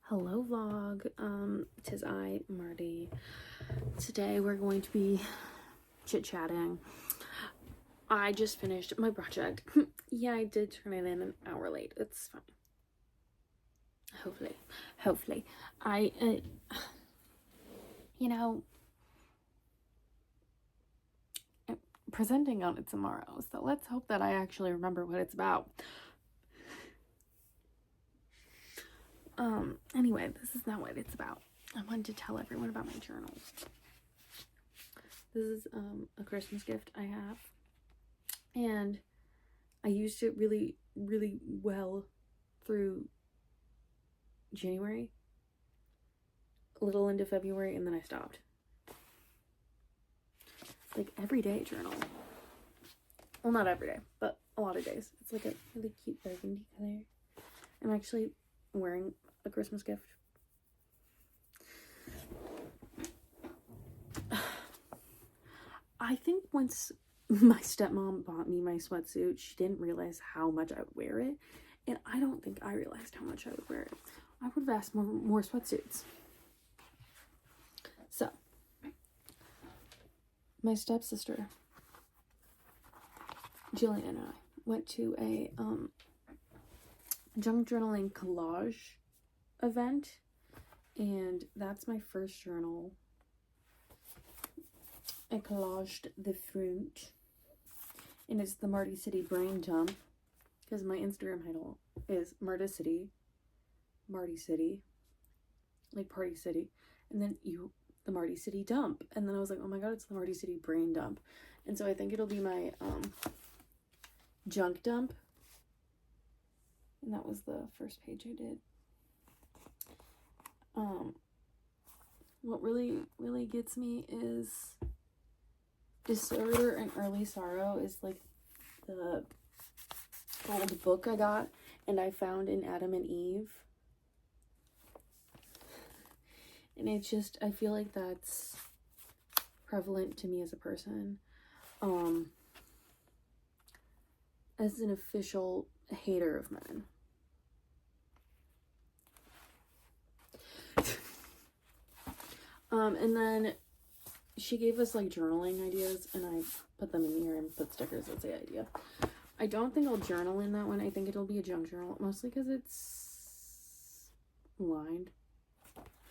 Hello vlog, tis I, Marty. Today we're going to be chit-chatting. I just finished my project. Yeah, I did turn it in an hour late. It's fine. Hopefully. I'm presenting on it tomorrow, so let's hope that I actually remember what it's about. Anyway, this is not what it's about. I wanted to tell everyone about my journal. This is, a Christmas gift I have, and I used it really, really well through January, a little into February, and then I stopped. Like everyday journal. Well, not every day, but a lot of days. It's like a really cute burgundy color. I'm actually wearing a Christmas gift. I think once my stepmom bought me my sweatsuit, she didn't realize how much I would wear it, and I don't think I realized how much I would wear it. I would have asked more sweatsuits. So, my stepsister, Jillian, and I went to a junk journaling collage event, and that's my first journal. I collaged the front, and it's the Marty City brain dump, because my Instagram handle is Marty City, like Party City, and then the Marty City dump, and then I was like, oh my god, it's the Marty City brain dump, and so I think it'll be my junk dump, and that was the first page I did. What really gets me is Disorder and Early Sorrow is like the old book I got and I found in Adam and Eve. And it's just, I feel like that's prevalent to me as a person. As an official hater of men. And then she gave us like journaling ideas, and I put them in here and put stickers that say idea. I don't think I'll journal in that one. I think it'll be a junk journal, mostly because it's lined,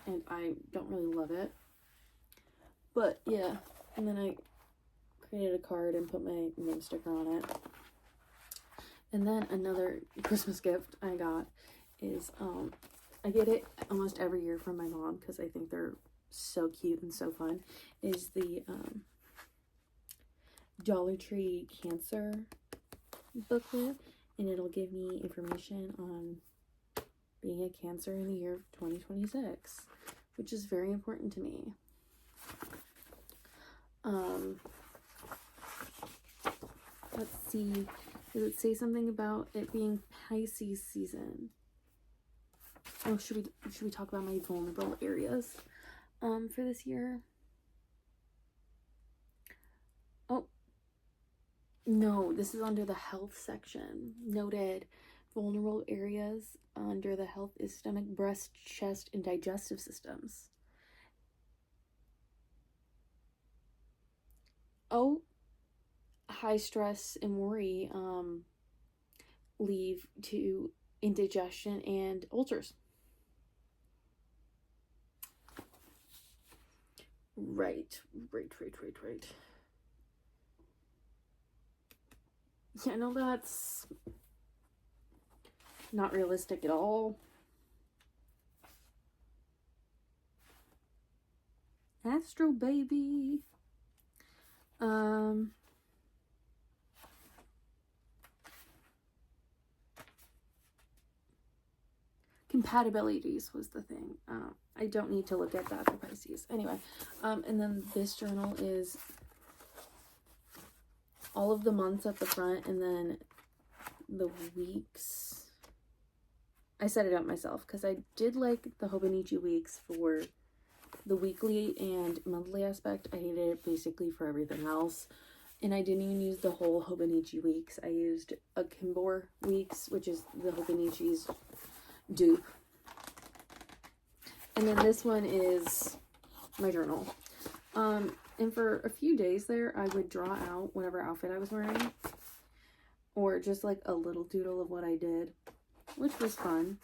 and I don't really love it. But yeah, and then I created a card and put my name sticker on it. And then another Christmas gift I got is, I get it almost every year from my mom because I think they're so cute and so fun, is the Dollar Tree Cancer booklet, and it'll give me information on being a Cancer in the year of 2026, which is very important to me. Let's see, does it say something about it being Pisces season? Oh, should we talk about my vulnerable areas for this year? Oh no, this is under the health section. Noted, vulnerable areas under the health is stomach, breast, chest, and digestive systems. Oh, high stress and worry lead to indigestion and ulcers. Right. Yeah, no, that's not realistic at all. Astro baby. Compatibilities was the thing. I don't need to look at that for Pisces. Anyway, and then this journal is all of the months at the front, and then the weeks. I set it up myself because I did like the Hobonichi weeks for the weekly and monthly aspect. I hated it basically for everything else. And I didn't even use the whole Hobonichi weeks. I used a Kimbor weeks, which is the Hobonichi's dupe. And then this one is my journal. And for a few days there, I would draw out whatever outfit I was wearing. Or just like a little doodle of what I did, which was fun.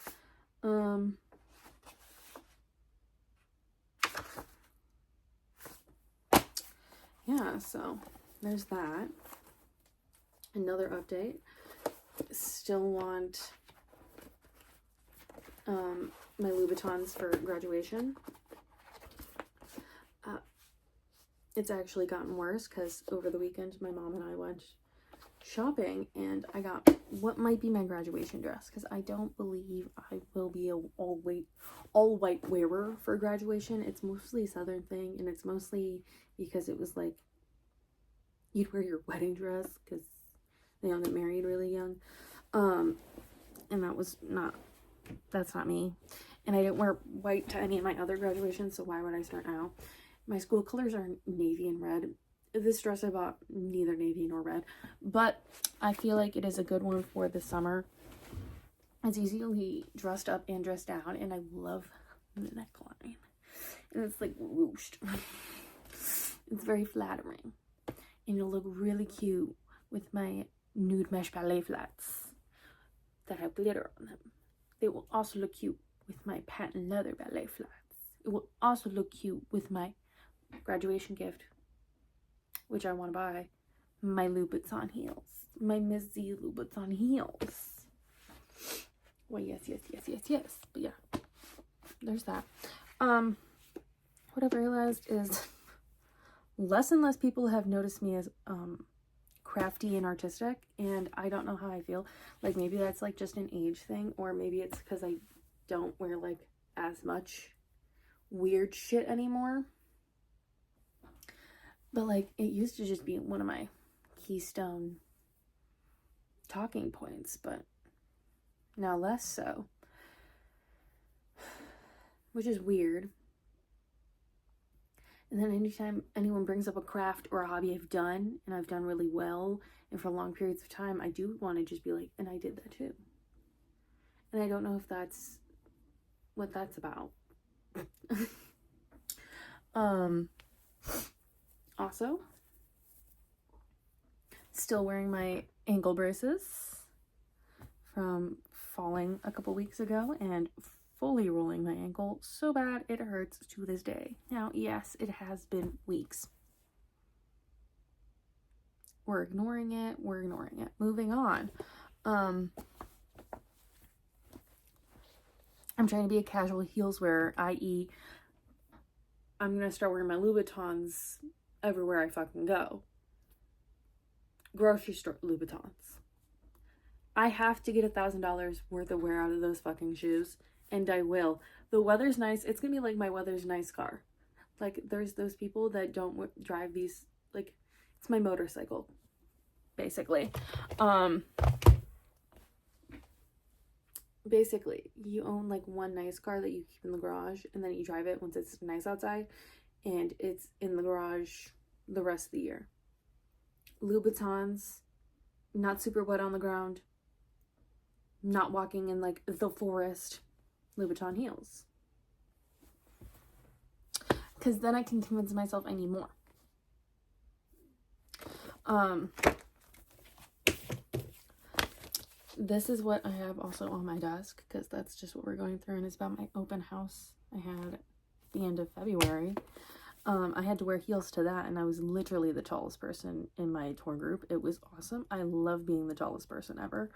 Yeah, so there's that. Another update. Still want my Louboutins for graduation. It's actually gotten worse because over the weekend my mom and I went shopping and I got what might be my graduation dress, because I don't believe I will be a all white wearer for graduation. It's mostly a Southern thing, and it's mostly because it was like you'd wear your wedding dress because they all get married really young, and that's not me. And I didn't wear white to any of my other graduations, so why would I start now? My school colors are navy and red. This dress I bought, neither navy nor red, but I feel like it is a good one for the summer. It's easily dressed up and dressed down, and I love the neckline. And it's like ruched. It's very flattering. And it'll look really cute with my nude mesh ballet flats that have glitter on them. They will also look cute with my patent leather ballet flats. It will also look cute with my graduation gift, which I want to buy, my Louboutin heels, my Miss Z Louboutin heels. Well, yes. But yeah, there's that. What I've realized is less and less people have noticed me as crafty and artistic, and I don't know how I feel. Like, maybe that's like just an age thing, or maybe it's because I don't wear like as much weird shit anymore. But like, it used to just be one of my keystone talking points, but now less so, which is weird. And then anytime anyone brings up a craft or a hobby I've done, and I've done really well, and for long periods of time, I do want to just be like, and I did that too. And I don't know if that's what that's about. Also, still wearing my ankle braces from falling a couple weeks ago and fully rolling my ankle so bad it hurts to this day. Now, yes, it has been weeks. We're ignoring it. Moving on. I'm trying to be a casual heels wearer, i.e., I'm going to start wearing my Louboutins everywhere I fucking go. Grocery store Louboutins. I have to get $1,000 worth of wear out of those fucking shoes, and I will. The weather's nice. It's gonna be like my weather's nice car. Like, there's those people that don't drive these, like, it's my motorcycle, basically. Basically, you own like one nice car that you keep in the garage, and then you drive it once it's nice outside, and it's in the garage the rest of the year. Louboutins, not super wet on the ground, not walking in like the forest. Louboutin heels, because then I can convince myself I need more. This is what I have also on my desk, because that's just what we're going through, and it's about my open house I had at the end of February. I had to wear heels to that, and I was literally the tallest person in my tour group. It was awesome. I love being the tallest person ever.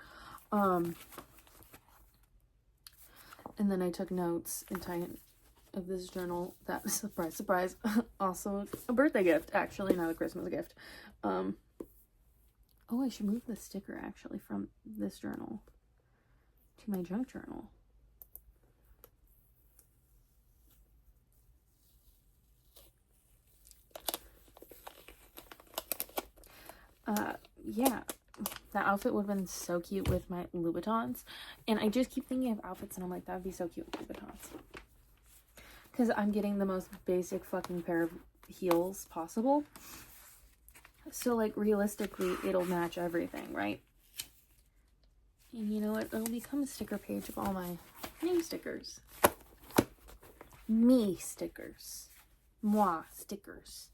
And then I took notes in of this journal that, surprise, surprise, also a birthday gift, actually, not a Christmas gift. Oh, I should move the sticker, actually, from this journal to my junk journal. Yeah, that outfit would have been so cute with my Louboutins. And I just keep thinking of outfits, and I'm like, that would be so cute with Louboutins. Because I'm getting the most basic fucking pair of heels possible. So, like, realistically, it'll match everything, right? And you know what? It'll become a sticker page of all my name stickers. Me stickers. Moi stickers.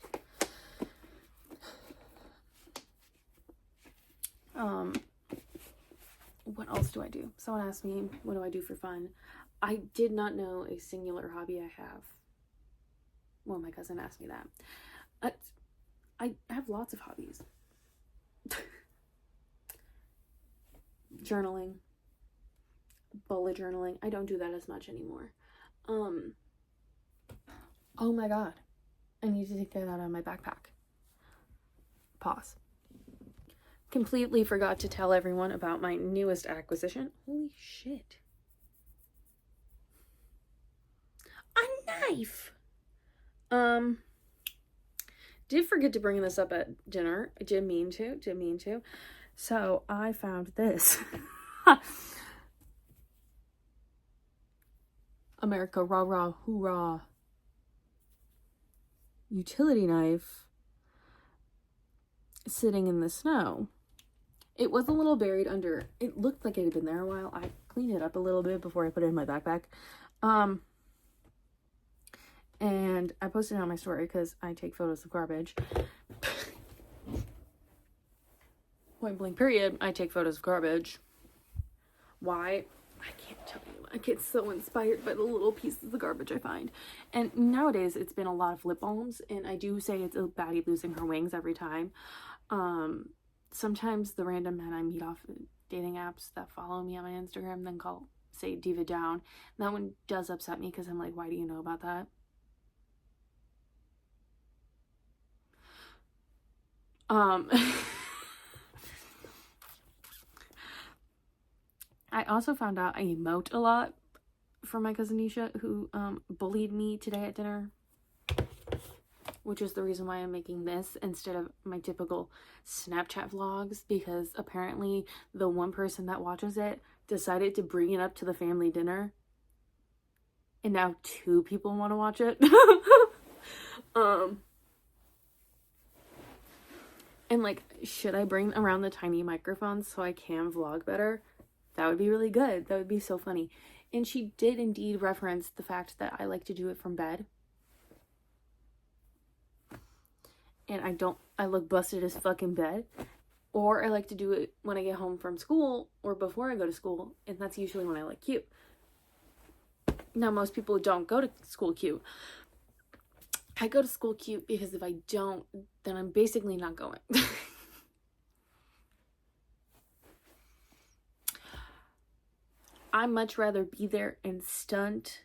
What else do I do? Someone asked me, what do I do for fun? I did not know a singular hobby I have. Well, my cousin asked me that. I have lots of hobbies. Journaling. Bullet journaling. I don't do that as much anymore. Oh my god. I need to take that out of my backpack. Pause. Completely forgot to tell everyone about my newest acquisition. Holy shit. A knife! Did forget to bring this up at dinner. I did mean to. So I found this. America, rah rah, hoorah. Utility knife sitting in the snow. It was a little buried under, it looked like it had been there a while. I cleaned it up a little bit before I put it in my backpack. And I posted it on my story because I take photos of garbage. Point blank period, I take photos of garbage. Why? I can't tell you. I get so inspired by the little pieces of garbage I find. And nowadays, it's been a lot of lip balms. And I do say it's a baddie losing her wings every time. Sometimes the random men I meet off dating apps that follow me on my Instagram then say diva down. And that one does upset me because I'm like, why do you know about that? I also found out I emote a lot from my cousin Nisha, who bullied me today at dinner, which is the reason why I'm making this instead of my typical Snapchat vlogs, because apparently the one person that watches it decided to bring it up to the family dinner, and now 2 people want to watch it. And like, should I bring around the tiny microphones so I can vlog better? That would be really good. That would be so funny. And she did indeed reference the fact that I like to do it from bed. And I look busted as fuck in bed. Or I like to do it when I get home from school or before I go to school. And that's usually when I look cute. Now, most people don't go to school cute. I go to school cute because if I don't, then I'm basically not going. I'd much rather be there and stunt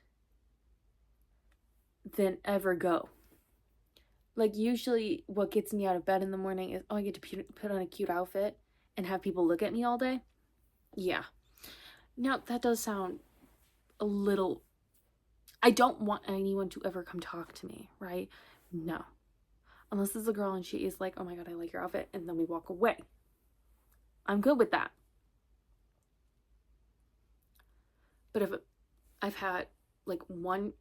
than ever go. Like, usually what gets me out of bed in the morning is, I get to put on a cute outfit and have people look at me all day. Yeah. Now, that does sound a little... I don't want anyone to ever come talk to me, right? No. Unless it's a girl and she is like, oh my god, I like your outfit, and then we walk away. I'm good with that. But if I've had like 1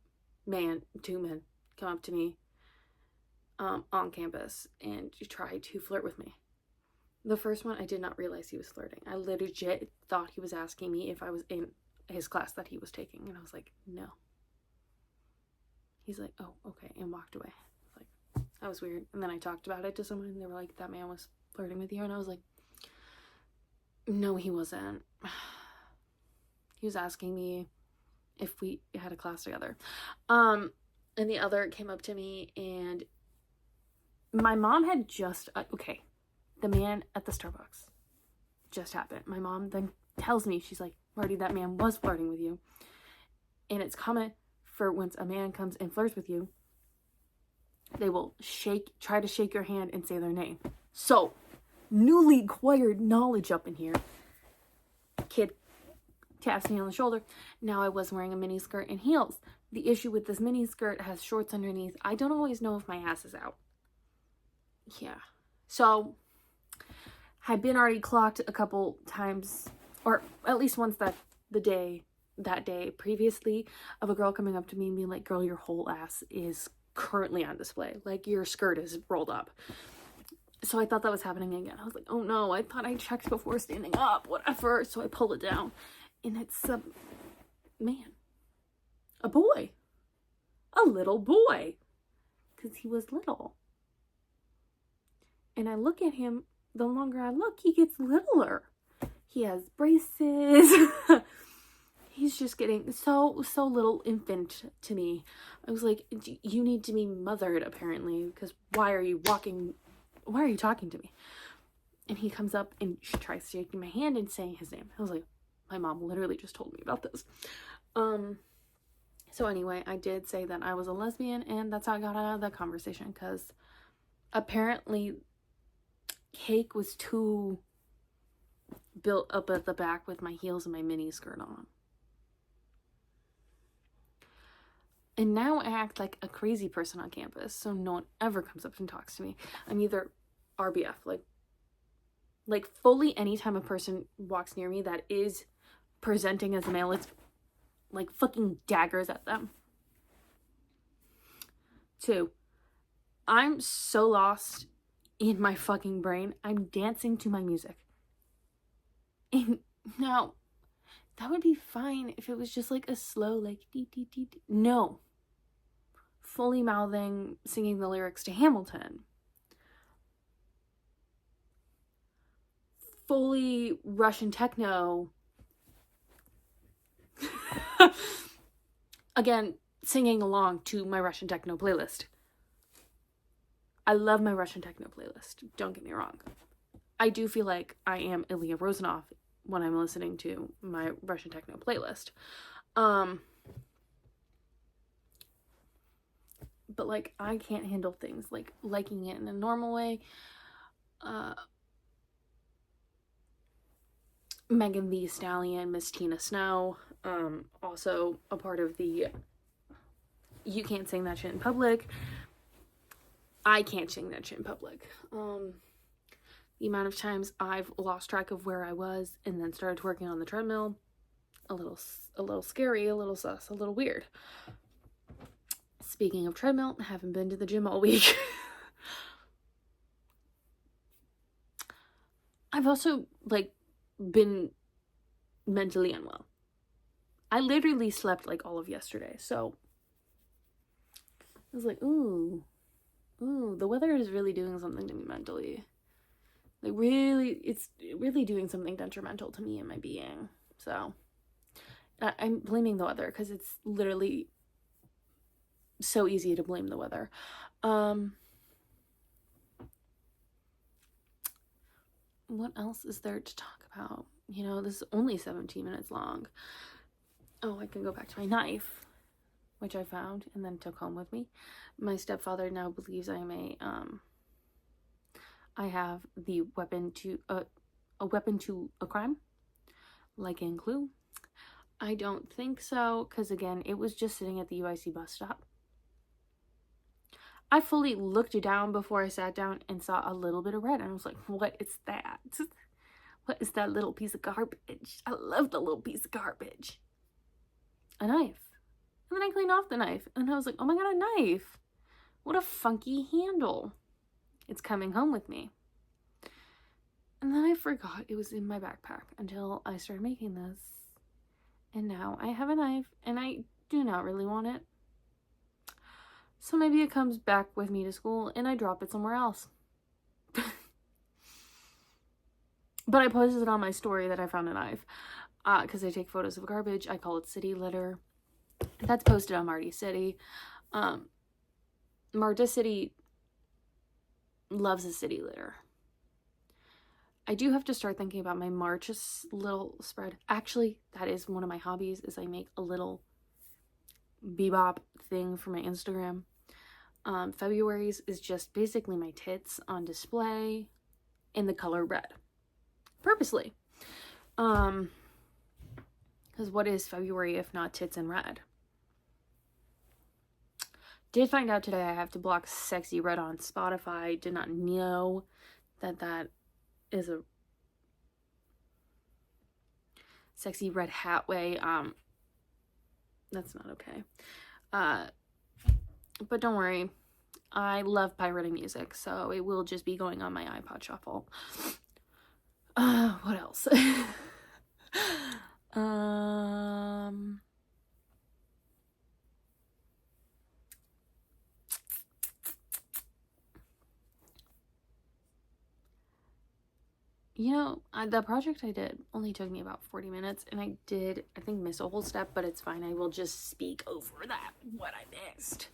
man, 2 men come up to me on campus and try to flirt with me. The first one, I did not realize he was flirting. I legit thought he was asking me if I was in his class that he was taking, and I was like, no. He's like, oh, okay, and walked away. Like, that was weird. And then I talked about it to someone, and they were like, that man was flirting with you, and I was like, no, he wasn't. He was asking me if we had a class together. And the other came up to me, and my mom had just, okay, the man at the Starbucks just happened. My mom then tells me, she's like, Marty, that man was flirting with you. And it's common for once a man comes and flirts with you, they will try to shake your hand and say their name. So, newly acquired knowledge up in here. Kid taps me on the shoulder. Now I was wearing a mini skirt and heels. The issue with this mini skirt has shorts underneath. I don't always know if my ass is out. Yeah. So, I've been already clocked a couple times, or at least once that day previously, of a girl coming up to me and being like, girl, your whole ass is currently on display. Like, your skirt is rolled up. So I thought that was happening again. I was like, oh no, I thought I checked before standing up, whatever. So I pulled it down. And it's a man. A boy. a little boy. Because he was little. And I look at him, the longer I look, he gets littler. He has braces. He's just getting so little infant to me. I was like, you need to be mothered, apparently, because why are you talking to me? And he comes up and she tries shaking my hand and saying his name. I was like, my mom literally just told me about this. So anyway, I did say that I was a lesbian, and that's how I got out of that conversation, because apparently cake was too built up at the back with my heels and my mini skirt on. And now I act like a crazy person on campus, so no one ever comes up and talks to me. I'm either RBF, like fully anytime a person walks near me that is presenting as a male, it's like fucking daggers at them. 2, I'm so lost in my fucking brain, I'm dancing to my music. And now, that would be fine if it was just like a slow, like, dee, dee, dee, dee. No. Fully mouthing, singing the lyrics to Hamilton. Fully Russian techno. Again, singing along to my Russian techno playlist. I love my Russian techno playlist. Don't get me wrong. I do feel like I am Ilya Rozanov when I'm listening to my Russian techno playlist. But like, I can't handle things like liking it in a normal way. Megan Thee Stallion, Miss Tina Snao, also a part of the you can't sing that shit in public. I can't sing that shit in public. The amount of times I've lost track of where I was and then started working on the treadmill, a little scary, a little sus, a little weird. Speaking of treadmill, I haven't been to the gym all week. I've also, like, been mentally unwell. I literally slept, like, all of yesterday, so I was like, ooh, the weather is really doing something to me mentally. Like, really, it's really doing something detrimental to me and my being. So, I'm blaming the weather, because it's literally so easy to blame the weather. What else is there to talk about? You know, this is only 17 minutes long. Oh, I can go back to my knife, which I found and then took home with me. My stepfather now believes I have the weapon to a weapon to a crime, like in Clue. I don't think so, because again, it was just sitting at the UIC bus stop. I fully looked down before I sat down and saw a little bit of red, and I was like, what is that? What is that little piece of garbage? I love the little piece of garbage. A knife. And then I cleaned off the knife, and I was like, oh my god, a knife. What a funky handle. It's coming home with me. And then I forgot it was in my backpack until I started making this. And now I have a knife, and I do not really want it. So maybe it comes back with me to school and I drop it somewhere else. But I posted it on my story that I found a knife. Because I take photos of garbage. I call it city litter. That's posted on Marty City. Marta City loves a city litter. I do have to start thinking about my March little spread. Actually, that is one of my hobbies, is I make a little bebop thing for my Instagram. February's is just basically my tits on display in the color red. Purposely. Because what is February if not tits in red? Did find out today I have to block Sexy Red on Spotify. Did not know that is a Sexy Red hat way. That's not okay. But don't worry, I love pirating music, so it will just be going on my iPod shuffle. What else? You know, the project I did only took me about 40 minutes, and I did, I think, miss a whole step, but it's fine. I will just speak over that, what I missed.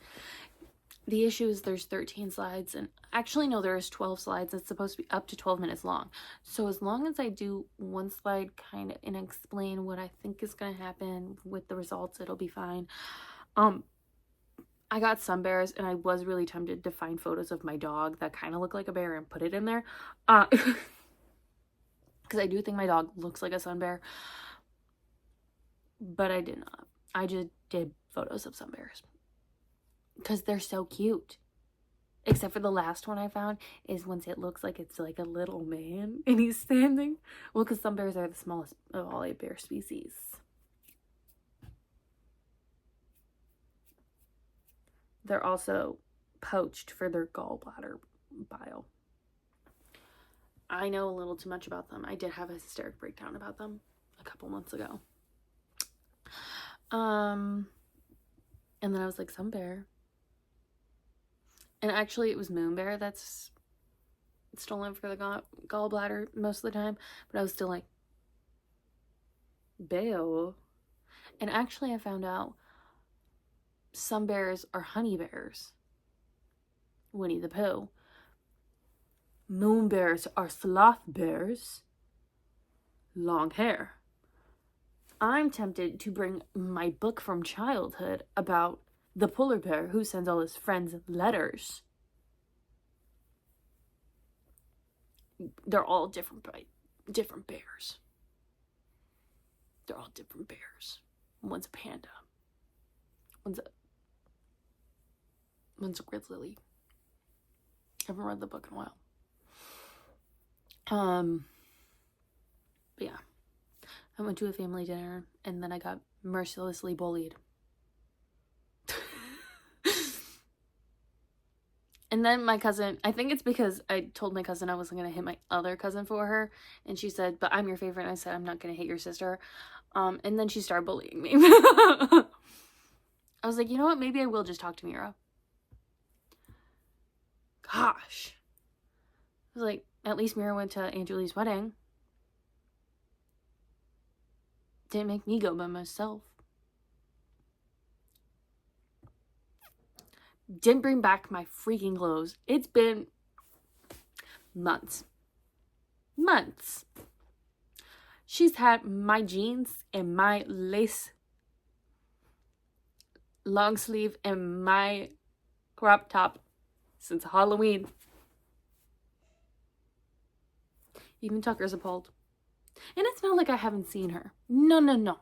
The issue is there's 13 slides, and actually, no, there's 12 slides. It's supposed to be up to 12 minutes long. So as long as I do one slide kind of and explain what I think is going to happen with the results, it'll be fine. I got some bears, and I was really tempted to find photos of my dog that kind of look like a bear and put it in there. Because I do think my dog looks like a sun bear. But I did not. I just did photos of sun bears. Because they're so cute. Except for the last one I found is once it looks like it's like a little man and he's standing. Well, because sun bears are the smallest of all 8 bear species. They're also poached for their gallbladder bile. I know a little too much about them. I did have a hysteric breakdown about them a couple months ago. And then I was like, sun bear. And actually it was moon bear that's stolen for the gallbladder most of the time. But I was still like, bear. And actually I found out sun bears are honey bears. Winnie the Pooh. Moon bears are sloth bears. Long hair. I'm tempted to bring my book from childhood about the polar bear who sends all his friends letters. They're all different bears. They're all different bears. One's a panda. One's a grizzly. I haven't read the book in a while. But yeah. I went to a family dinner and then I got mercilessly bullied. And then my cousin, I think it's because I told my cousin I wasn't going to hit my other cousin for her. And she said, but I'm your favorite. And I said, I'm not going to hit your sister. And then she started bullying me. I was like, you know what? Maybe I will just talk to Mira. Gosh. I was like, at least Mira went to Aunt Julie's wedding. Didn't make me go by myself. Didn't bring back my freaking clothes. It's been months. She's had my jeans and my lace long sleeve and my crop top since Halloween. Even Tucker's appalled. And it's not like I haven't seen her. No.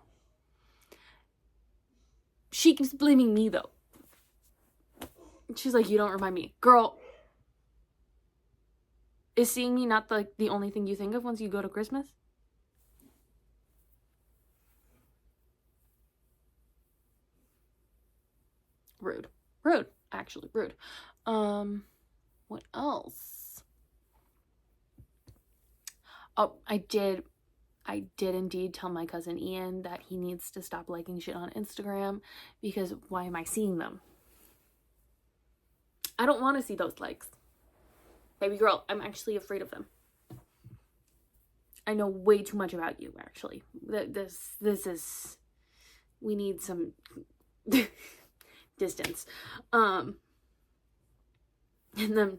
She keeps blaming me though. She's like, you don't remind me. Girl, is seeing me not the only thing you think of once you go to Christmas? Rude. Actually, rude. What else? Oh, I did indeed tell my cousin Ian that he needs to stop liking shit on Instagram because why am I seeing them? I don't want to see those likes. Baby girl, I'm actually afraid of them. I know way too much about you, actually. This is... We need some distance. And then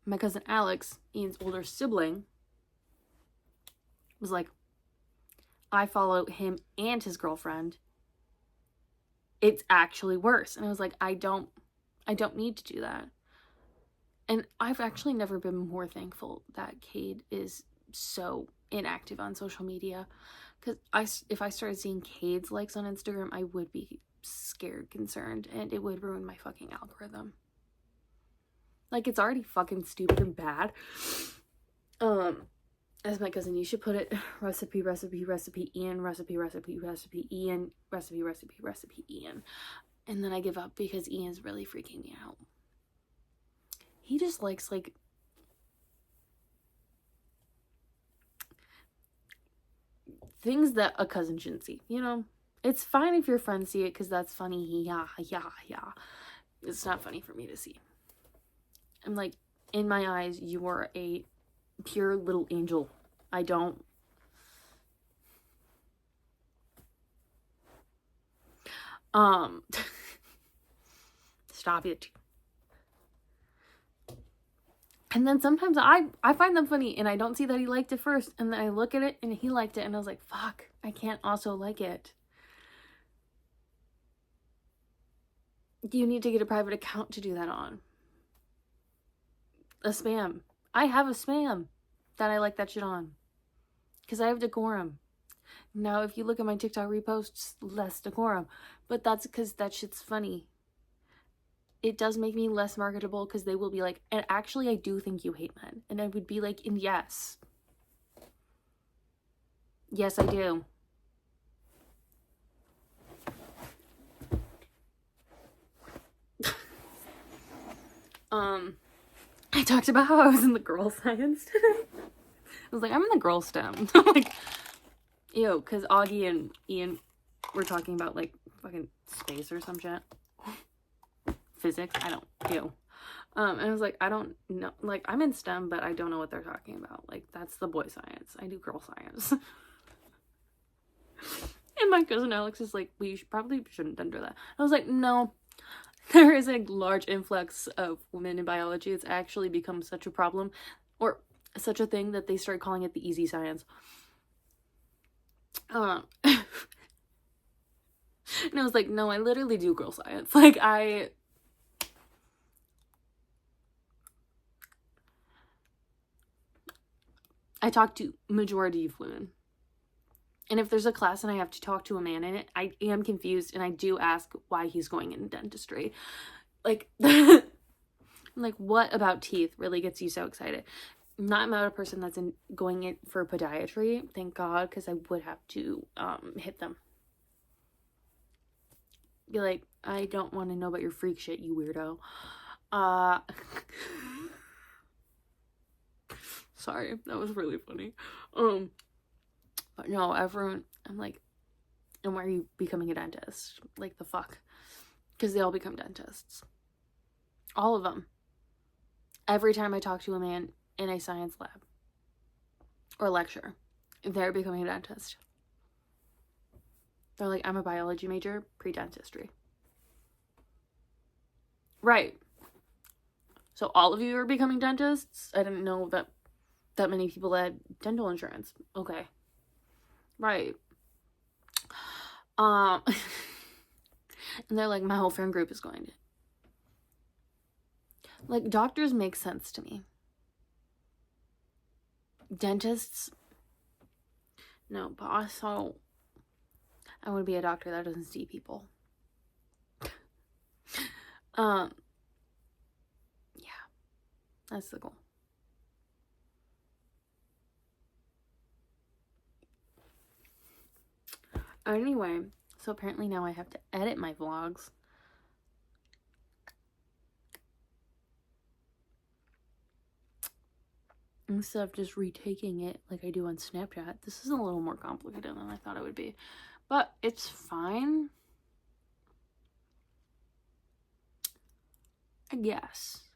my cousin Alex, Ian's older sibling, was like, I follow him and his girlfriend. It's actually worse. And I was like, I don't need to do that. And I've actually never been more thankful that Cade is so inactive on social media. Because if I started seeing Cade's likes on Instagram, I would be scared, concerned, and it would ruin my fucking algorithm. Like, it's already fucking stupid and bad. As my cousin, you should put it, recipe, Ian, recipe, Ian, recipe, Ian. And then I give up because Ian's really freaking me out. He just likes, like, things that a cousin shouldn't see, you know? It's fine if your friends see it because that's funny, yeah. It's not funny for me to see. I'm like, in my eyes, you are a pure little angel. I don't. Stop it. And then sometimes I find them funny and I don't see that he liked it first. And then I look at it and he liked it and I was like, fuck, I can't also like it. You need to get a private account to do that on. A spam. I have a spam that I like that shit on. Because I have decorum. Now, if you look at my TikTok reposts, less decorum. But that's because that shit's funny. It does make me less marketable because they will be like, and actually I do think you hate men. And I would be like, and yes. Yes, I do. I talked about how I was in the girl science today. I was like, I'm in the girl STEM. Like, ew, because Augie and Ian were talking about like fucking space or some shit. Physics, I don't, ew. And I was like, I don't know, like, I'm in STEM, but I don't know what they're talking about. Like, that's the boy science. I do girl science. And my cousin Alex is like, we probably shouldn't enter that. I was like, no, there is a large influx of women in biology. It's actually become such a problem, or such a thing, that they started calling it the easy science. And I was like, no, I literally do girl science. Like, I talk to majority of women. And if there's a class and I have to talk to a man in it, I am confused and I do ask why he's going into dentistry. Like, like, what about teeth really gets you so excited? Not about a person that's going in for podiatry, thank God, because I would have to hit them. Be like, I don't want to know about your freak shit, you weirdo. Sorry, that was really funny. But no, everyone, I'm like, and why are you becoming a dentist? Like, the fuck? Because they all become dentists. All of them. Every time I talk to a man in a science lab or lecture, they're becoming a dentist. They're like, I'm a biology major, pre-dentistry. Right. So all of you are becoming dentists? I didn't know that many people had dental insurance. Okay. Right. And they're like, my whole friend group is going to. Like, doctors make sense to me. Dentists, no, but also, I want to be a doctor that doesn't see people. Yeah, that's the goal. Anyway, so apparently now I have to edit my vlogs. Instead of just retaking it like I do on Snapchat. This is a little more complicated than I thought it would be. But it's fine. I guess.